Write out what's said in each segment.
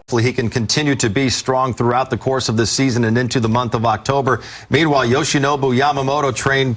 Hopefully he can continue to be strong throughout the course of this season and into the month of October. Meanwhile, Yoshinobu Yamamoto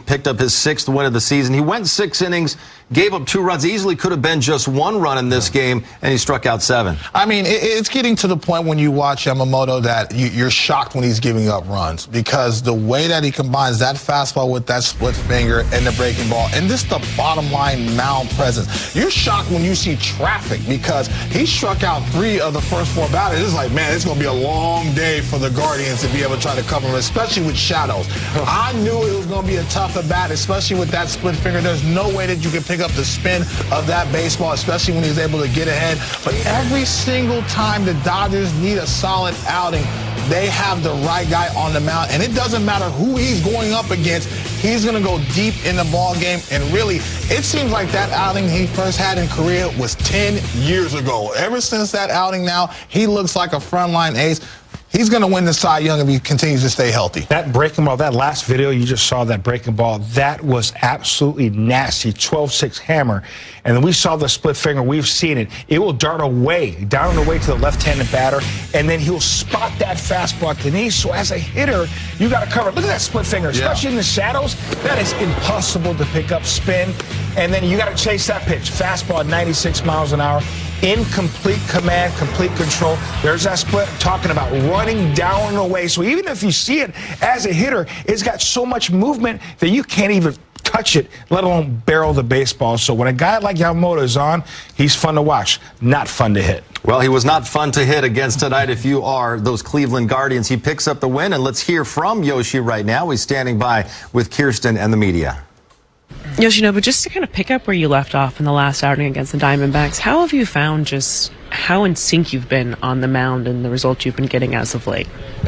picked up his 6th win of the season. He went 6 innings, gave up 2 runs. Easily could have been just 1 run in this game, and he struck out 7. I mean, it's getting to the point when you watch Yamamoto that you're shocked when he's giving up runs, because the way that he combines that fastball with that split finger and the breaking ball, and just the bottom line mound presence. You're shocked when you see traffic, because he struck out 3 of the first 4 batters. It's like, man, it's going to be a long day for the Guardians to be able to try to cover him, especially with shadows. I knew it was going to be a tough at bat, especially with that split finger. There's no way that you can pick up the spin of that baseball, especially when he's able to get ahead. But every single time the Dodgers need a solid outing, they have the right guy on the mound, and it doesn't matter who he's going up against. He's going to go deep in the ball game, and really, it seems like that outing he first had in Korea was 10 years ago. Ever since that outing now, he looks like a frontline ace. He's going to win the Cy Young if he continues to stay healthy. That breaking ball, that last video you just saw, that breaking ball, that was absolutely nasty. 12-6 hammer. And then we saw the split finger. We've seen it. It will dart away, down and away to the left-handed batter, and then he'll spot that fastball at the knee. So as a hitter, you got to cover. Look at that split finger, especially in the shadows. That is impossible to pick up spin. And then you got to chase that pitch. Fastball at 96 miles an hour. In complete command, complete control. There's that split. I'm talking about running down and away. So even if you see it as a hitter, it's got so much movement that you can't even touch it, let alone barrel the baseball. So when a guy like Yamamoto is on, he's fun to watch, not fun to hit. Well, he was not fun to hit against tonight if you are those Cleveland Guardians. He picks up the win, and let's hear from Yoshi right now. He's standing by with Kirsten and the media. Yoshinobu, just to kind of pick up where you left off in the last outing against the Diamondbacks, how have you found just how in sync you've been on the mound and the results you've been getting as of late? ア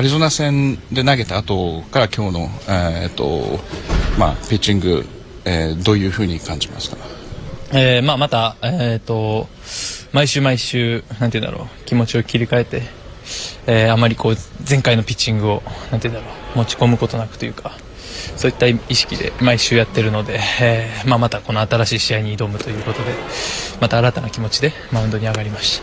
リゾナ戦で投げた後から今日のピッチング、どういうふうに感じますか？また毎週なんていうんだろう、気持ちを切り替えて、あまりこう前回のピッチングをなんていうんだろう、持ち込むことなくというか。そういった意識で毎週やってるので、またこの新しい試合に挑むということで、また新たな気持ちでマウンドに上がりまし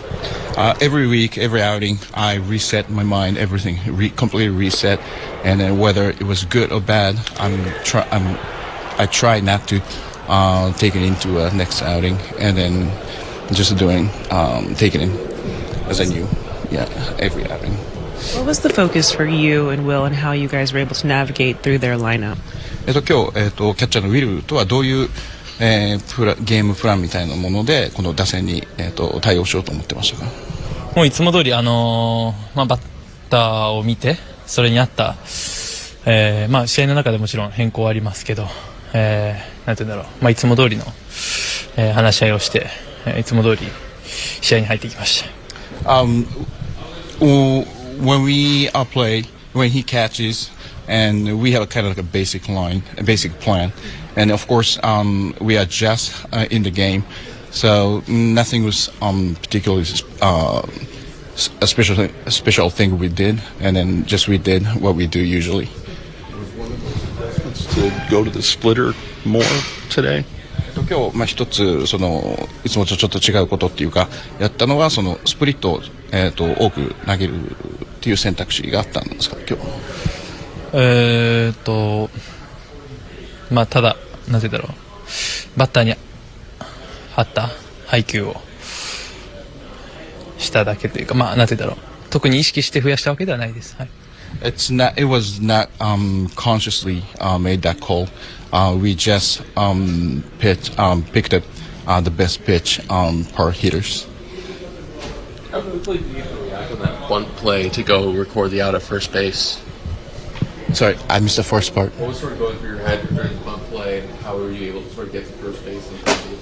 た。Every week, every outing, I reset my mind, everything, completely reset, and then whether it was good or bad, I try not to take it into a next outing, and then just take it in as I knew, every outing. What was the focus for you and Will, and how you guys were able to navigate through their lineup? 今日、キャッチャーのウィルとはどういう、ゲームプランみたいなものでこの打線に、対応しようと思ってましたか？もういつも通り、バッターを見てそれに合った、試合の中でもちろん変更はありますけど、なんていうんだろう、いつも通りの、話し合いをして、いつも通り試合に入ってきました。When we play, when he catches, and we have a kind of like a basic plan, and of course we adjust in the game, so nothing was particularly a special thing we did, and then just we did what we do usually. To go to the splitter more today. 今日一ついつもとちょっと違うことっていうかやったのはそのスプリットを多く投げるっていう選択肢があったんですか今日？ただなんて言うんだろう、バッターに合った配球をしただけというか、なんて言うんだろう、特に意識して増やしたわけではないです。はい。It was not consciously made that call. We just picked up the best pitch per hitters. How quickly did you react on that one play to go record the out at first base? Sorry, I missed the first part. What was sort of going through your head during the bunt play, and how were you able to sort of get to first base?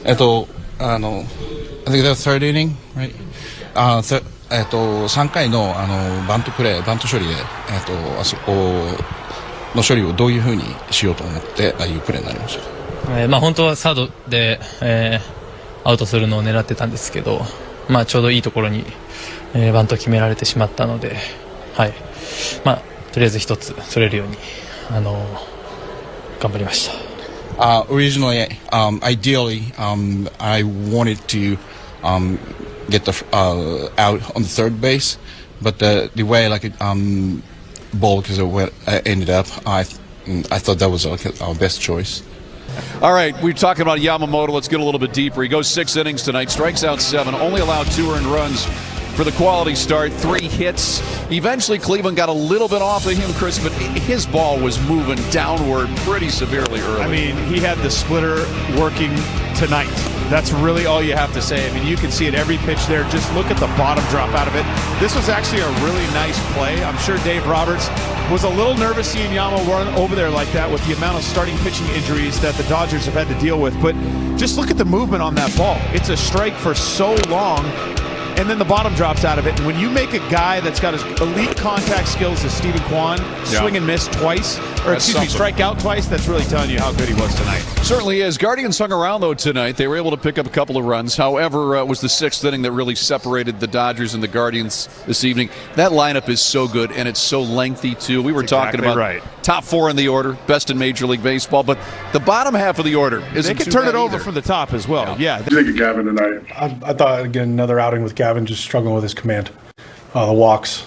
I think the third inning, right? 3回のバントプレー、バント処理であそこの処理をどういうふうにしようと思ってああいうプレーになりました。本当はサードで、アウトするのを狙ってたんですけど、ちょうどいいところに、バントを決められてしまったので、はい。とりあえず一つ取れるように頑張りました。Originally, ideally, I wanted to get the out on the third base. But the way like it ball because ended up, I thought that was our best choice. All right, we're talking about Yamamoto. Let's get a little bit deeper. He goes 6 innings tonight, strikes out 7, only allowed 2 earned runs for the quality start, 3 hits. Eventually, Cleveland got a little bit off of him, Chris, but his ball was moving downward pretty severely early. I mean, he had the splitter working tonight. That's really all you have to say. I mean, you can see it every pitch there. Just look at the bottom drop out of it. This was actually a really nice play. I'm sure Dave Roberts was a little nervous seeing Yamo run over there like that with the amount of starting pitching injuries that the Dodgers have had to deal with. But just look at the movement on that ball. It's a strike for so long, and then the bottom drops out of it. And when you make a guy that's got as elite contact skills as Stephen Kwan swing and miss twice, or excuse me, strike out twice, that's really telling you how good he was tonight. Certainly is. Guardians hung around, though, tonight. They were able to pick up a couple of runs. However, it was the 6th inning that really separated the Dodgers and the Guardians this evening. That lineup is so good, and it's so lengthy, too. We were talking about top 4 in the order, best in Major League Baseball, but the bottom half of the order isn't They can turn it over from the top as well. Yeah. What do you think of Gavin tonight? I thought, again, another outing with Gavin just struggling with his command. The walks.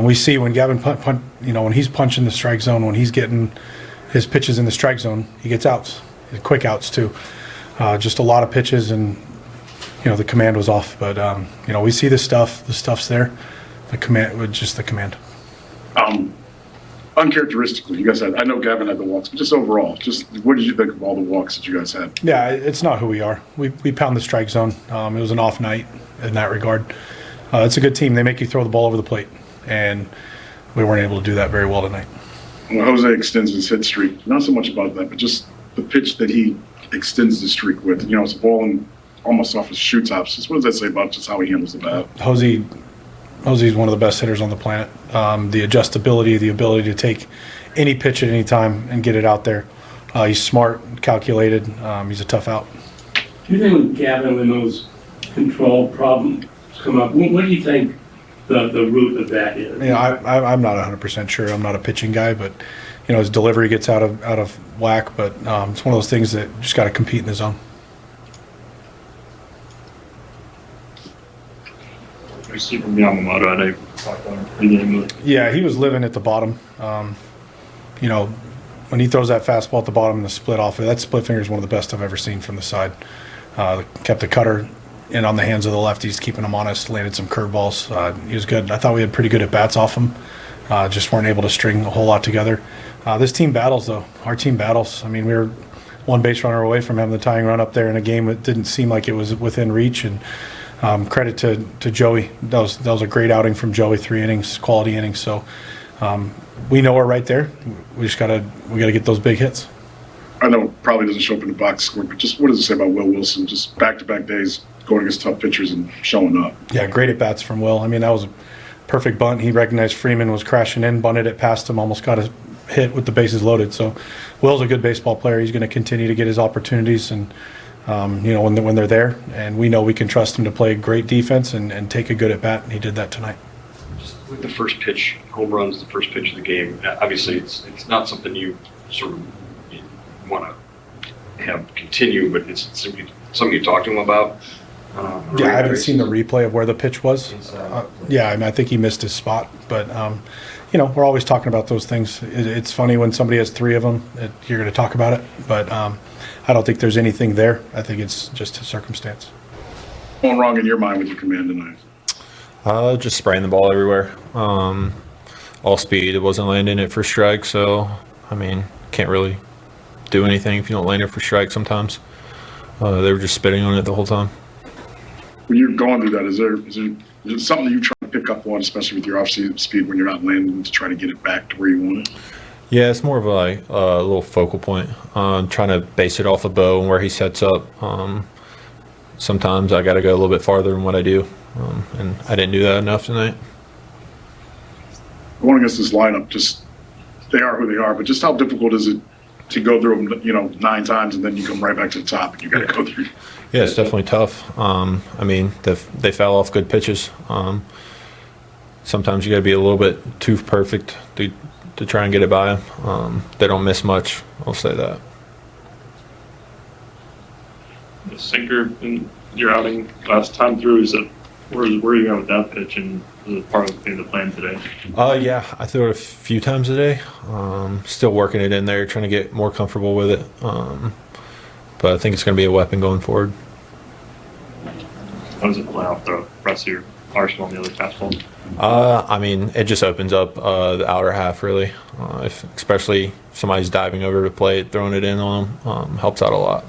We see when Gavin, when he's punching the strike zone, when he's getting his pitches in the strike zone, he gets outs, quick outs too. Just a lot of pitches, and the command was off. But we see the stuff's there. The command, just the command. Uncharacteristically, you guys had. I know Gavin had the walks, but just overall, what did you think of all the walks that you guys had? Yeah, it's not who we are. We pound the strike zone. It was an off night in that regard. It's a good team. They make you throw the ball over the plate, and we weren't able to do that very well tonight. Well, Jose extends his hit streak. Not so much about that, but just the pitch that he extends the streak with. It's a ball and almost off his shoe tops. What does that say about just how he handles the bat? Jose's one of the best hitters on the planet. The adjustability, the ability to take any pitch at any time and get it out there. He's smart, calculated. He's a tough out. Do you think when Gavin, when those control problems come up, what do you think the root of that is? I'm not 100% sure. I'm not a pitching guy, but his delivery gets out of whack. But it's one of those things that you just got to compete in the zone. I see from Yamamoto, I know you talked about him pregame. Yeah, he was living at the bottom. When he throws that fastball at the bottom and the split off, that split finger is one of the best I've ever seen from the side. Kept the cutter in on the hands of the lefties, keeping him honest, landed some curveballs. He was good. I thought we had pretty good at-bats off him. Just weren't able to string a whole lot together. This team battles, though. Our team battles. I mean, we were one base runner away from having the tying run up there in a game that didn't seem like it was within reach. And credit to Joey. That was a great outing from Joey. 3 innings, quality innings. So we know we're right there. We just gotta get those big hits. I know it probably doesn't show up in the box score, but just what does it say about Will Wilson? Just back-to-back days going against tough pitchers and showing up. Yeah, great at bats from Will. I mean, that was a perfect bunt. He recognized Freeman was crashing in, bunted it past him, almost got a hit with the bases loaded. So Will's a good baseball player. He's going to continue to get his opportunities, and when they're there, and we know we can trust him to play great defense and take a good at bat, and he did that tonight. Just with the first pitch, home runs, the first pitch of the game. Obviously, it's not something you sort of want to have continue, but it's something you talk to him about. Yeah, I haven't seen the replay of where the pitch was. Yeah, I think he missed his spot, but we're always talking about those things. It's funny when somebody has 3 of them, you're going to talk about it, but I don't think there's anything there. I think it's just a circumstance. What's wrong in your mind with your command tonight? Just spraying the ball everywhere. All speed. It wasn't landing it for strike, so can't really do anything if you don't land it for strike sometimes. They were just spitting on it the whole time. When you're going through that, is there something that you try to pick up on, especially with your off-speed when you're not landing, to try to get it back to where you want it? Yeah, it's more of a little focal point. Trying to base it off of Bo and where he sets up. Sometimes I got to go a little bit farther than what I do, and I didn't do that enough tonight. Going against this lineup, they are who they are, but just how difficult is it to go through them, 9 times, and then you come right back to the top, and you got to go through. Yeah, it's definitely tough. They foul off good pitches. Sometimes you got to be a little bit too perfect to try and get it by them. They don't miss much, I'll say that. the sinker in your outing last time through? Is it where are you at with that pitch, and is it part of the plan today? Yeah, I threw it a few times a day. Still working it in there, trying to get more comfortable with it. But I think it's going to be a weapon going forward. How does it play off the rest of your arsenal on the other fastball? I mean, it just opens up the outer half, really. If especially somebody's diving over to plate, throwing it in on them, helps out a lot.